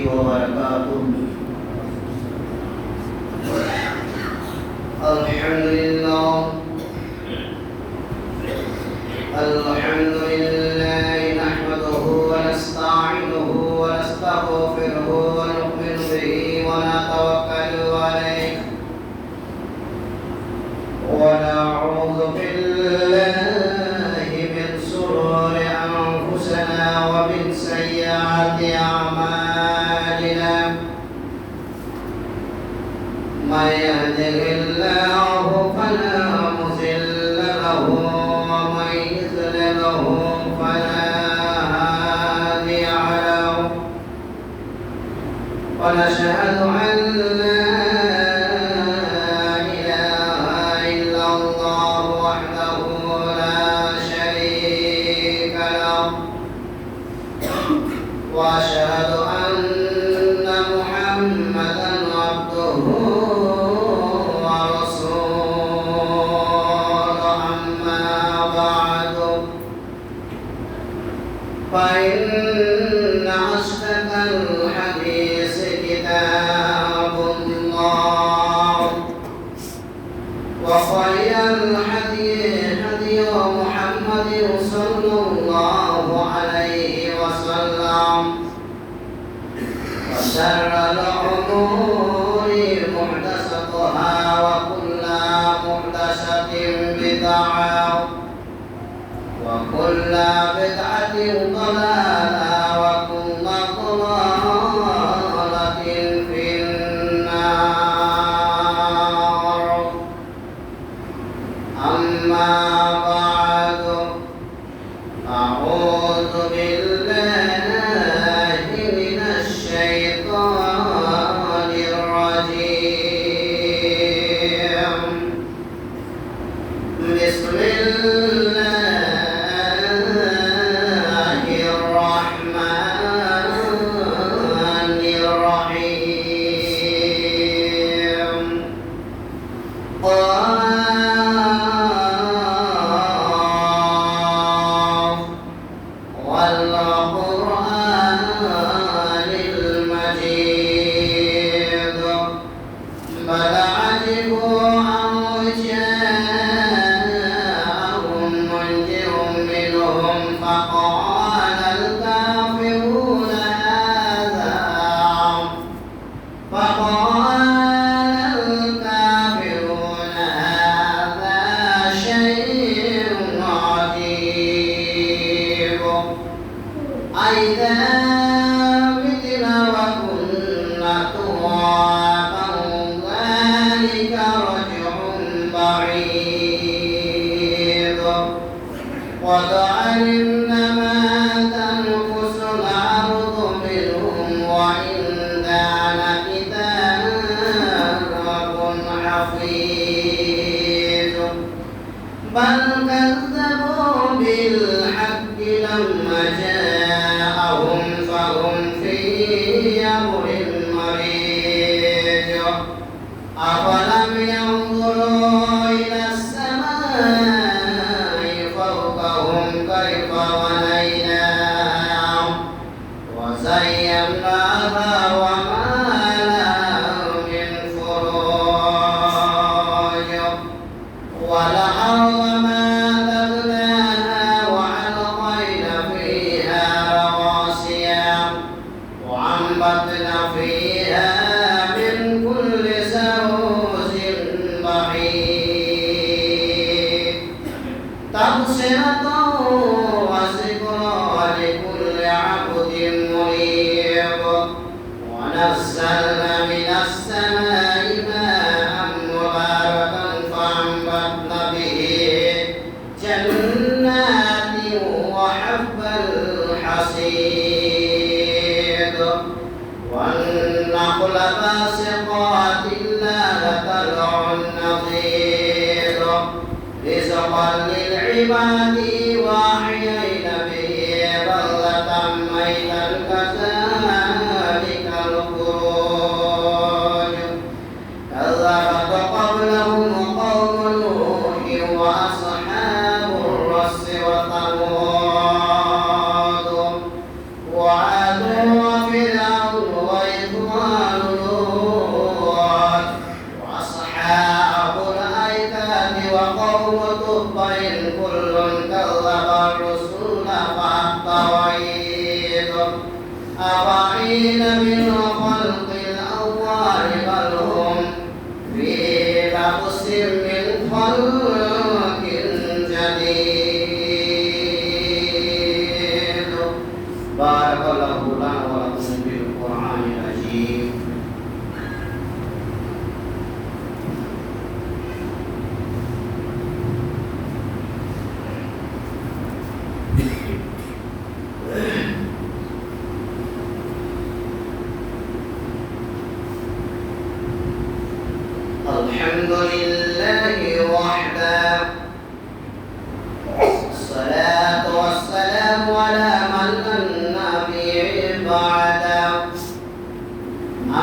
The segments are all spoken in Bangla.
وبركاته. الحمد لله نحمده ونستعينه ونستغفره ونؤمن به ونتوكل عليه ونعوذ بالله من شرور أنفسنا ومن سيئات أعمالنا. من يهده الله فلا مضل له ومن يضلله فلا هادي له. ونشهد أن لا إله إلا الله وحده لا شريك له. وأشهد أن محمدا عبده ورسوله. أما بعد فإن أصدق الحديث كتاب الله وخير الهدي محمد صلى الله عليه وسلم وشر الأمور محدثاتها وكل محدثة بدعة وكل بدعة ضلالة وكل ضلالة في النار. أما بعد أعوذ بالله من الشيطان الرجيم. بسم الله الرحمن الرحيم. قاف والقرآن المجيد بل عجبوا أن جاءهم منذر منهم فقال الكافرون هذا شيء عجيب. أإذا متنا وكنا ترابا ذلك رجع بعيد. قد علمنا ما تنقص الأرض منهم وعندنا كتاب حفيظ. بل كذبوا بالحق لما جاءهم فهم في أمر مريج. أفلم ينظروا إلى السماء فوقهم كيف بنيناها وزيناها وما لها من فروج. والأرض مددناها وألقينا فيها رواسي وأنبتنا فيها من كل زوج بهيج. تبصرة وذكرى لكل عبد منيب. ونزلنا من السماء ماء مباركا فأنبتنا به جنات وحب الحصيد. والنخل باسقات لها طلع نضيد رزقا للعباد وأحيينا به بلدة ميتا كذلك الخروج. كذبت قبلهم قوم نوح وأصحاب الرس وثمود وعاد وفرعون أفعين بالخلق الأول بل هم في لبس من خلق جديد. بارك الله لنا ولكم بالقرآن العظيم. الحمد لله وحده، الصلاة والسلام على من لا نبي بعده.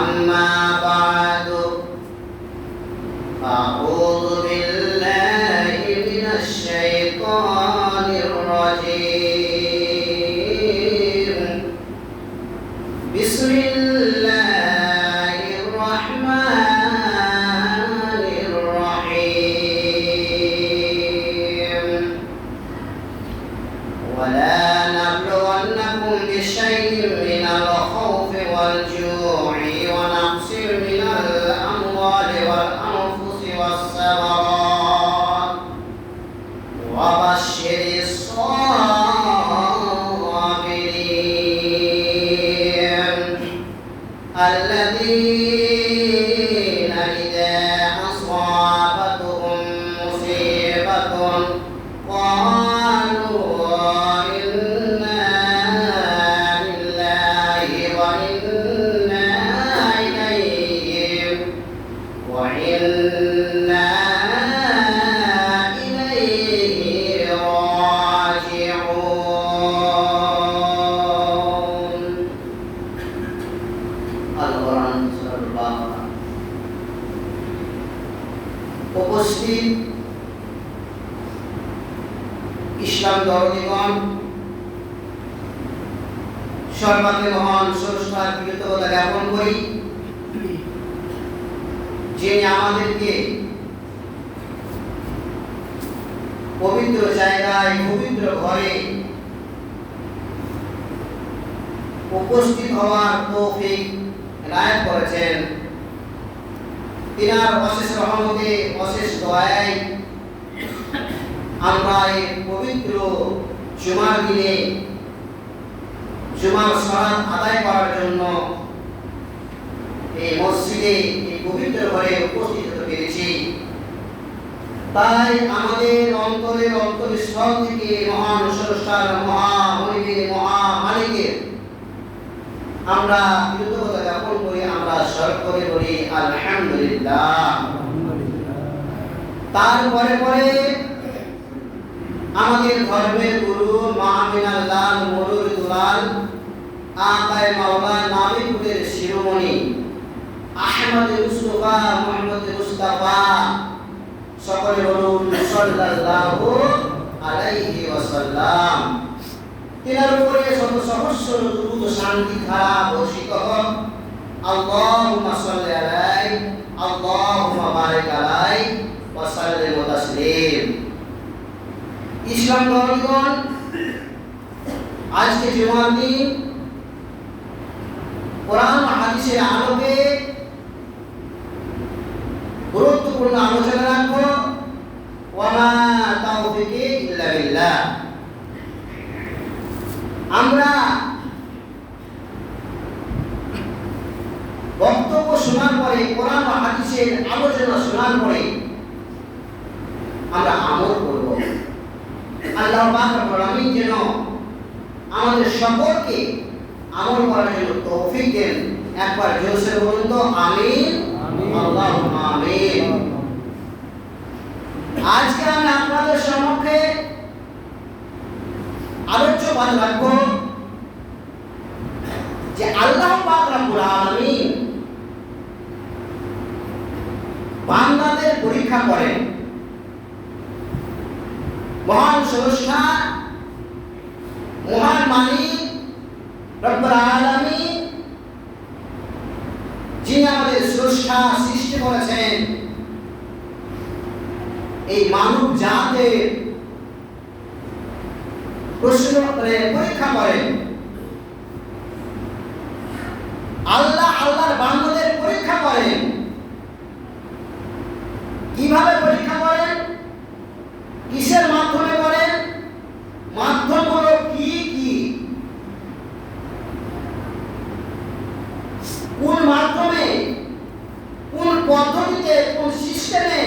أما بعد، أعوذ بالله من الشيطان الرجيم. بسم الله الرحمن الرحيم. ولا نبلونكم بشيء من الخوف والجوع ونقص من الأموال والأنفس والثمرات وبشر الصابرين الذين إذا أصابتهم مصيبة قالوا إنا لله وإنا إليه راجعون. القرآن سورة البقرة। উপস্থিত ইসলাম ধর্মীগণ, সর্বাগ্রে মহান স্রষ্টার কৃতজ্ঞতা জ্ঞাপন করি, যিনি আমাদেরকে পবিত্র জায়গায় পবিত্র ঘরে উপস্থিত হওয়ার তৌফিক এনায়েত করেছেন। তিনার অশেষ রহমতে, অশেষ দয়ায় আমরা এই পবিত্র জুমার দিনে জুমার সালাত আদায় করার জন্য এই মসজিদে, এই পবিত্র ঘরে উপস্থিত হতে পেরেছি। তাই আমাদের অন্তরের অন্তঃস্থল থেকে মহান স্রষ্টার, মহামহিমের, মহামালিকের আমরা কৃতজ্ঞতা জ্ঞাপন করি, আমরা স্মরণ করে বলি আলহামদুলিল্লাহ। তারপরে পরে আমাদের ধর্মের গুরু মাহমিনাল্লাহ মরুর দুলাল আকায়ে মাওলা নাবিপুরের শিরোমণি আহমদ মুস্তাফা মুহাম্মদ মুস্তাফা, সকলে বলুন সাল্লাল্লাহু আলাইহি ওয়াসাল্লাম। তিনার উপরে শত সহস্র দুরূদ শান্তি ধারা বর্ষিত হোক। আল্লাহুম্মা সাল্লি আলাইহি, আল্লাহুম্মা বারিক আলাইহি ওয়া সাল্লিম ওয়া তাসলিম। ইসলাম ধর্মীগণ, আজকে জুমার দিন কোরআন ও হাদিসের আলোকে গুরুত্বপূর্ণ আলোচনা রাখবো। ওয়ামা তাওফিকি ইল্লা বিল্লাহ। আমরা বক্তব্য শোনার পরে, কোরআন ও হাদিসের আলোচনা শোনার পরে আমরা আমল করব। আল্লাহ পাক রব্বুল আলামিন যেন আমাদের সকলকে আমল করার জন্য তৌফিক দেন। একবার জোরে বলুন তো আমিন, আল্লাহুম্মা আমিন। আজকে আমি আপনাদের সম্মুখে আলোচ্য বাদ রাখবো যে আল্লাহ পাক রব্বুল আলামিন বান্দাদের পরীক্ষা করেন। মহান স্রষ্টা, মহান মালিক রব্বুল আলামিন, যিনি আমাদের স্রষ্টা, সৃষ্টি করেছেন, এই মানব জাতের প্রশ্ন করে পরীক্ষা করেন। পদ্ধতিতে, কোন সিস্টেমে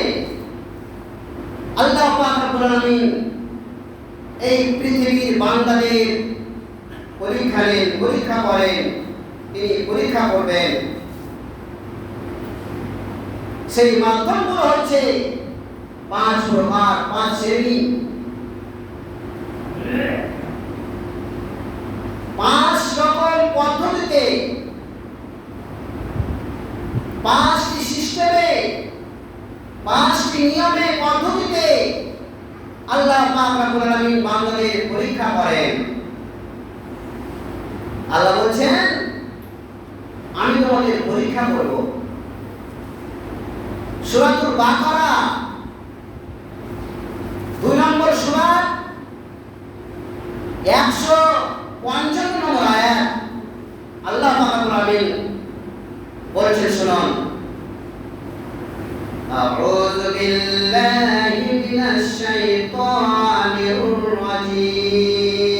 আল্লাহ পাক রব্বুল আলামিন এই পৃথিবীর বান্দাদের পরীক্ষা করেন, তিনি পরীক্ষা করবেন। সেই মাধ্যমগুলো হচ্ছে 5 প্রকার, 5 শ্রেণী, 5 রকম পদ্ধতিতে, 5টি সিস্টেমে, 5টি নিয়মে, পদ্ধতিতে আল্লাহ পাক রব্বুল আলামিন বান্দাদের পরীক্ষা করেন। আল্লাহ বলছেন, আমি তোমাদের পরীক্ষা করব। সূরাতুল বাকারা 2 নম্বর সূরা 155 নম্বর আয়াত আল্লাহ পাক রব্বুল আলামিন বলছেন, শুনুন, আউযু বিল্লাহি মিনাশ শাইতানির রাজীম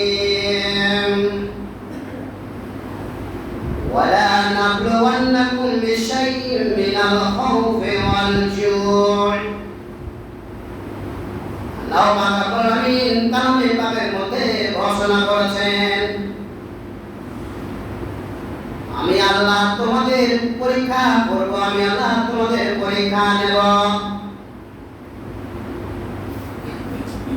ওয়ালা নাবলুওয়ান্নাকুম বিশাইইন মিনাল খাউফি ওয়াল জু'i। আল্লাহ পাক রব্বুল আলামিন কালামে পাকের মধ্যে ঘোষণা করেছেন, আমি আল্লাহ তোমাদের পরীক্ষা করব, আমি আল্লাহ তোমাদের পরীক্ষা নেব।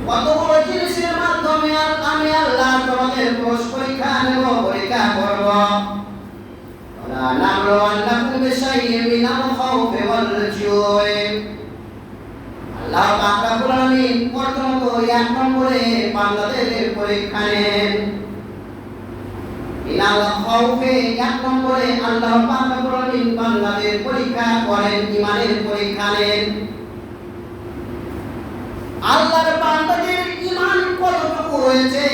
কতগুলো জিনিসের মাধ্যমে আমি আল্লাহ তোমাদের পরীক্ষা নেব, পরীক্ষা করব। ওয়ালা নাবলুওয়ান্নাকুম বিশাইইন মিনাল খাউফি ওয়াল জু'i। আল্লাহ পাক রব্বুল আলামিন প্রথমত 1 নম্বরে বান্দাদের পরীক্ষা নেন। মিনাল খাউফে 1 নম্বরে আল্লাহ পাক রব্বুল আলামিন বান্দাদের পরীক্ষা করেন, ঈমানের পরীক্ষা নেন। আল্লাহর বান্দাদের ঈমান কতটুকু রয়েছে,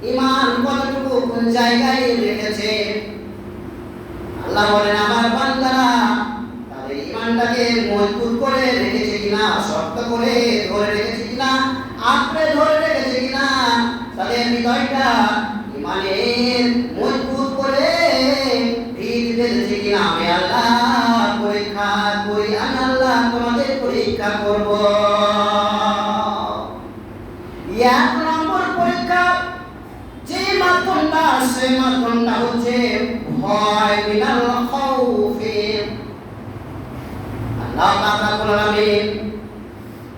ঈমান কতটুকু কোন জায়গায় রেখেছে। আল্লাহ বলেন, আমার বান্দারা তাদের ঈমানটাকে মজবুত করে রেখেছে কিনা, শক্ত করে ধরে রেখেছে কিনা, আঁকড়ে ধরে রেখেছে কিনা, তাদের হৃদয়টা ঈমানের মজবুত করে ভিত বেঁধেছে কিনা, আমি আল্লাহ পরীক্ষা করি, আমি আল্লাহ তোমাদের পরীক্ষা করব। 1 নম্বর পরীক্ষা যে মাধ্যমটা, সেই মাধ্যমটা হচ্ছে ভয়, মিনাল খাউফি। আল্লাহ পাক রব্বুল আলামিন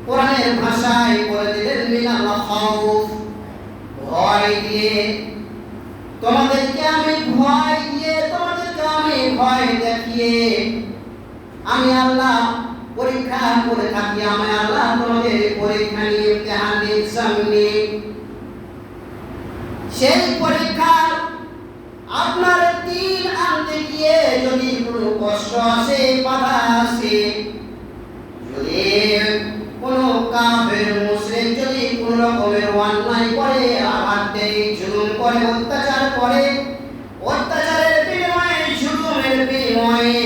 কোরআনের ভাষায় বলে দিলেন, মিনাল খাউফ, ভয় দিয়ে। তোমাদেরকে আমি ভয় দিয়ে, তোমাদেরকে আমি ভয় দেখিয়ে আমি আল্লাহ পরীক্ষা করে থাকি, আমি আল্লাহ তোমাদের পরীক্ষা নিয়ে, ইমতিহান নিয়ে, সামনে সেই পরীক্ষা আপনার দিন আনতে গিয়ে যদি কোনো কষ্ট আসে, বাধা আসে, যদি কোনো কাফের মুশরিক যদি কোনো রকমের অন্যায় করে, আঘাত দেয়, জুলুম করে, অত্যাচার করে, অত্যাচারের বিনিময়ে, জুলুমের বিনিময়ে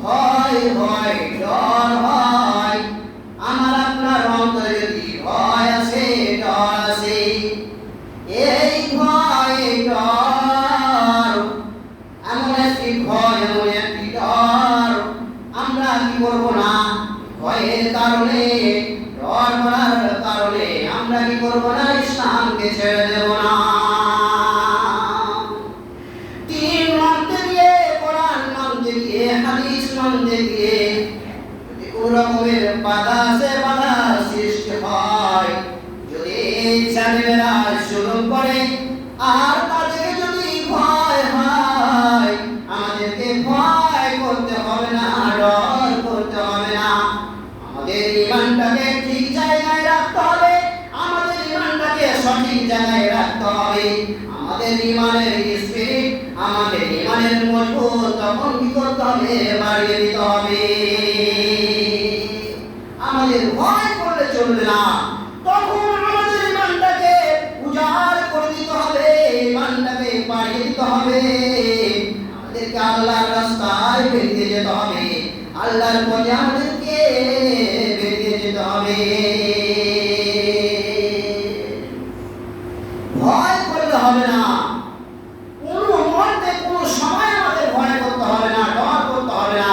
ভয় হয়, ডর হয়, আমার আপনার অন্তরে যদি ভয় আসে, ডর আসে, এই ভয়, ডর, এমন একটি ভয়, এমন একটি ডর, আমরা কি করব না, ভয়ের কারণে, ডর করার কারণে আমরা কি করব না, ইসলামকে ছেড়ে দেব না। 3 মানতে গিয়ে, কোরআন মানতে গিয়ে, হাদিস মানতে গিয়ে যদি কোন রকমের বাধা আসে, বাধা সৃষ্টি হয়, যদি ছেলেমেয়েরা জুলুম করে আর তাদেরকে যদি ভয় হয়, আমাদেরকে ভয় করতে হবে না, ডর করতে হবে না। আমাদের ঈমানটাকে ঠিক জায়গায় রাখতে হবে, আমাদের ঈমানটাকে সঠিক জায়গায় রাখতে হবে। আমাদের ঈমানের স্পিরিট, আমাদের ঈমানের মজবুত তখন কি করতে হবে, বাড়িয়ে দিতে হবে। আমাদের ভয় করলে চলবে না, তখন আমাদের ঈমানটাকে উজাড় করে দিতে হবে, ঈমানটাকে বাড়িয়ে দিতে হবে। আমাদেরকে আল্লাহর রাস্তায় বেরিয়ে যেতে হবে, আল্লাহর পথে আমাদেরকে বেরিয়ে যেতে হবে। ভয় করলে হবে না, কোনো মুহূর্তে, কোনো সময় আমাদের ভয় করতে হবে না, ডর করতে হবে না।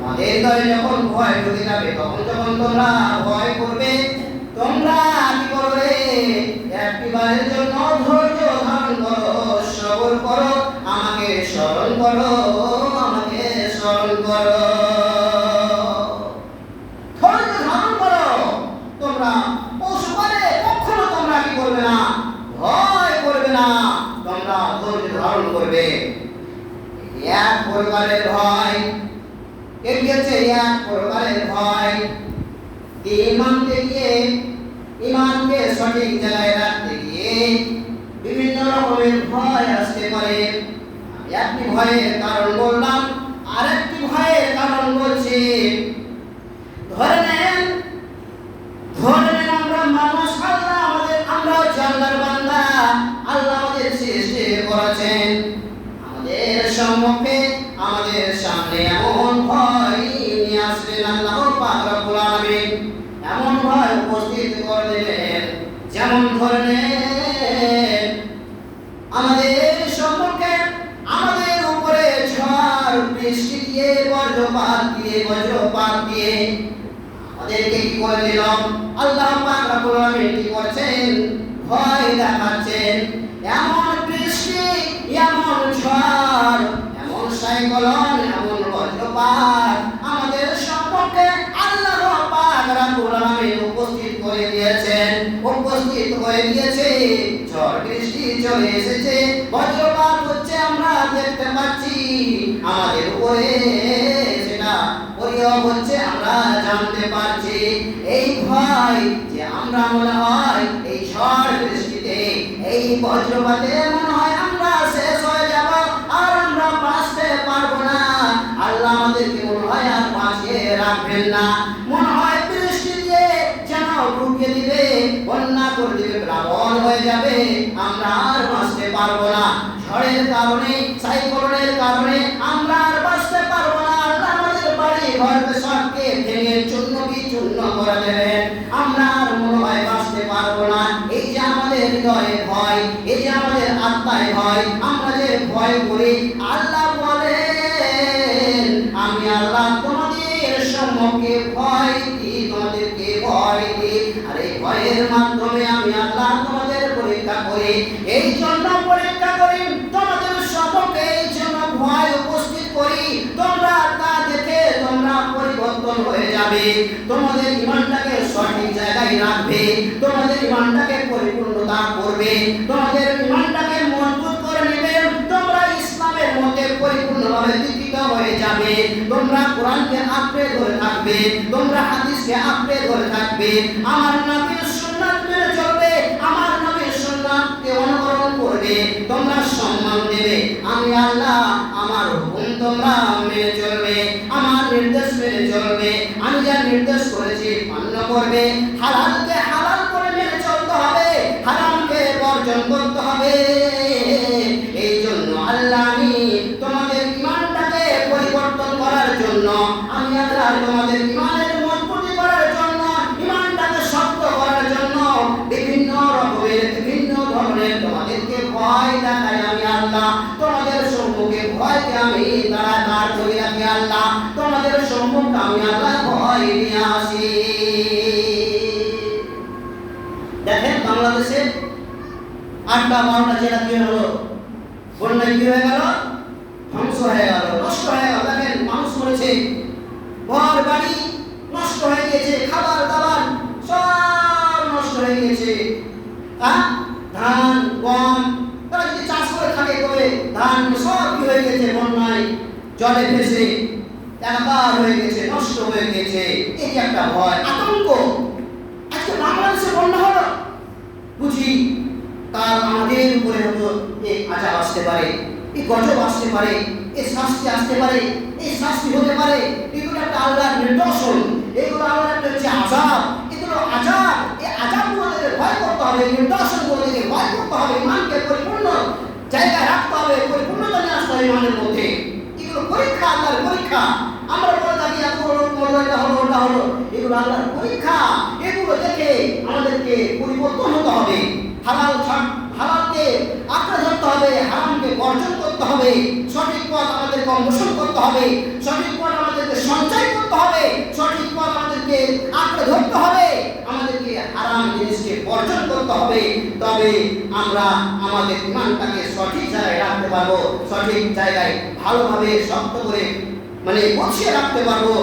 তোমাদের হৃদয়ে যখন ভয় ঢুকে যাবে, তখন যখন তোমরা ভয় করবে, তোমরা কি করবে? একটিবারের জন্য ধৈর্য ধারণ করো, সবর করো, আমাকে স্মরণ করো, আমাকে স্মরণ করো। ধৈর্য ধারণ করো। তোমরা পশুপালে কখনো তোমরা কি করবে না? ভয় করবে না, তোমরা ধৈর্য ধারণ করবে। এক পরিবারের ভয়, এটি হচ্ছে এক পরিবারের ভয়। ইমানকে সঠিক জায়গায় রাখতে গিয়ে বিভিন্ন রকমের ভয় আসতে পারে। একটি ভয়ের কারণ বললাম, আরেকটি ভয়ের কারণ বলছি। ধরে নেন আমরা মানুষ, আমরা হচ্ছে আল্লাহর বান্দা, আল্লাহ আমাদের সৃষ্টি করেছেন। আমাদের সম্মুখে, আমাদের সামনে এমন ভয় নিয়ে আসবেন আল্লাহ পাক রব্বুল আলামিন, এমন ভয় উপস্থিত করে দিলেন। যেমন ধরে নেন আমাদের সম্মুখে, আমাদের উপরে ঝড় বৃষ্টি দিয়ে, বজ্রপাত দিয়ে আমাদেরকে কি করে দিল? আল্লাহ পাক রব্বুল আলামিন কি করছেন? ভয় দেখাচ্ছেন। এমন বৃষ্টি, এমন ঝড়, এমন সাইক্লোন, এমন বজ্রপাত আমাদের সম্পর্কে আল্লাহ পাক রব্বুল আলামিন উপস্থিত করে দিয়েছে। ঝড় বৃষ্টি চলে এসেছে, বজ্রপাত হচ্ছে, আমরা দেখতে পাচ্ছি আমাদের উপরে, সেটা প্রয়োগ হচ্ছে, আমরা জানতে পারছি। এই ভয় যে আমরা মনে হয় এই ঝড় বৃষ্টিতে, এই বজ্রপাতে মনে হয় আমরা শেষ হয়ে যাব, আর আমরা বাঁচতে পারবো না। আল্লাহ আমাদেরকে মনে হয় আর বাঁচিয়ে রাখবেন না। মনে হয় বৃষ্টি দিয়ে যেন ডুবিয়ে দিবে, বন্যা করে দিবে, প্লাবন হয়ে যাবে, আমরা আর বাঁচতে পারবো না। ঝড়ের কারণে, সাইক্লোনের কারণে আমরা আর বাঁচতে পারবো না। আল্লাহ আমাদের বাড়ি ঘর সবকে ভেঙে চূর্ণ বিচূর্ণ করে দেবেন, আমরা আর মনে হয় বাঁচতে পারবো না। এই যে আমাদের হৃদয়ে ভয়, এই যে আমাদের আত্মায় ভয়, আমরা যে ভয় করি, আল্লাহ বলেন আমি আল্লাহ তোমাদের সম্মুখে ভয় দিই, তোমাদেরকে ভয় দিই। আর এই ভয়ের মাধ্যমে আমি আল্লাহ তোমাদের পরীক্ষা করি। এই জন্য পরীক্ষা করি, তোমাদের সম্মুখে এই জন্য ভয় উপস্থিত করি, তোমরা তা দেখে তোমরা পরিবর্তন হয়ে যাবে, তোমাদের ঈমানটাকে সঠিক জায়গায় রাখবে, তোমাদের ঈমানটাকে পরিপূর্ণতা করবে, তোমাদের ঈমানটাকে মজবুত করে নেবে, তোমরা ইসলামের মধ্যে পরিপূর্ণভাবে দীক্ষিত হয়ে যাবে, তোমরা কোরআনকে আঁকড়ে ধরে থাকবে, তোমরা হাদিসকে আঁকড়ে ধরে থাকবে, আমার নবীর সুন্নাত মেনে চলবে, আমার নবীর সুন্নাতকে অনুসরণ করবে, তোমরা সম্মান দেবে। আমি আল্লাহ, আমার হুকুম তোমরা মেনে চলবে, আমার নির্দেশ মেনে চলবে, আমি যা নির্দেশ করেছি মান্য করবে, হালালকে হালাল করে মেনে চলতে হবে, হারামকে বর্জন করতে হবে। এই জন্য আল্লাহ আমি তোমাদের ঈমানটাকে পরিবর্তন করার জন্য, আমি আল্লাহ তোমাদের ঈমানের মজবুতি করার জন্য, ঈমানটাকে শক্ত করার জন্য বিভিন্ন রকমের, বিভিন্ন ধরনের তোমাদেরকে ভয় দেখাই। আমি আল্লাহ তোমাদের সম্মুখে ভয়কে আমি দাঁড় করে রাখি। আল্লাহ তোমাদের সম্মুখে আমি আল্লাহ ভয় নিয়ে আসি। দেখেন বাংলাদেশে 8টা-12টা জেলা কি হলো? বন্যায় কি হয়ে গেল? ধ্বংস হয়ে গেল, নষ্ট হয়ে গেল। দেখেন মানুষ মরেছে, ঘর বাড়ি নষ্ট হয়ে গিয়েছে, খাবার দাবার সব নষ্ট হয়ে গিয়েছে। ধান, গম, তারা যদি চাষ করে থাকে তবে ধান সব কি হয়ে গেছে? বন্যায় জলে ভেসে একাকার হয়ে গেছে, নষ্ট হয়ে গেছে। এই যে একটা ভয়, আতঙ্ক। আজকে বাংলাদেশে বন্যা হলো, বুঝি তার আমাদের উপরে হতো এই আযাব আসতে পারে, এই গজব আসতে পারে, এই শাস্তি আসতে পারে, এই শাস্তি হতে পারে। এগুলো একটা আল্লাহর নিদর্শন, এগুলো আল্লাহর একটা হচ্ছে আযাব, এগুলো আযাব। এই আযাবগুলো থেকে ভয় করতে হবে, নিদর্শনগুলো থেকে ভয় করতে হবে, ইমানকে পরিপূর্ণ জায়গায় রাখতে হবে, পরিপূর্ণতা নিয়ে আসতে হবে ইমানের মধ্যে। এগুলো পরীক্ষা, আল্লাহর পরীক্ষা। আমরা বলে থাকি এত হলো, এটা হলো, ওটা হলো, এগুলো আল্লাহর পরীক্ষা। এগুলো দেখে আমাদেরকে পরিবর্তন হতে হবে, হালালকে আঁকড়ে ধরতে হবে, হারামকে বর্জন করতে হবে, সঠিক পথ আমাদেরকে অন্বেষণ করতে হবে, সঠিক পথ আমাদেরকে সঞ্চয় হতে হবে, আমাদেরকে হারাম জিনিসকে বর্জন করতে হবে, তবে আমরা আমাদের ইমানটাকে সঠিক জায়গায় রাখতে পারবো, সঠিক জায়গায় ভালোভাবে শক্ত করে গুছিয়ে রাখতে পারবো।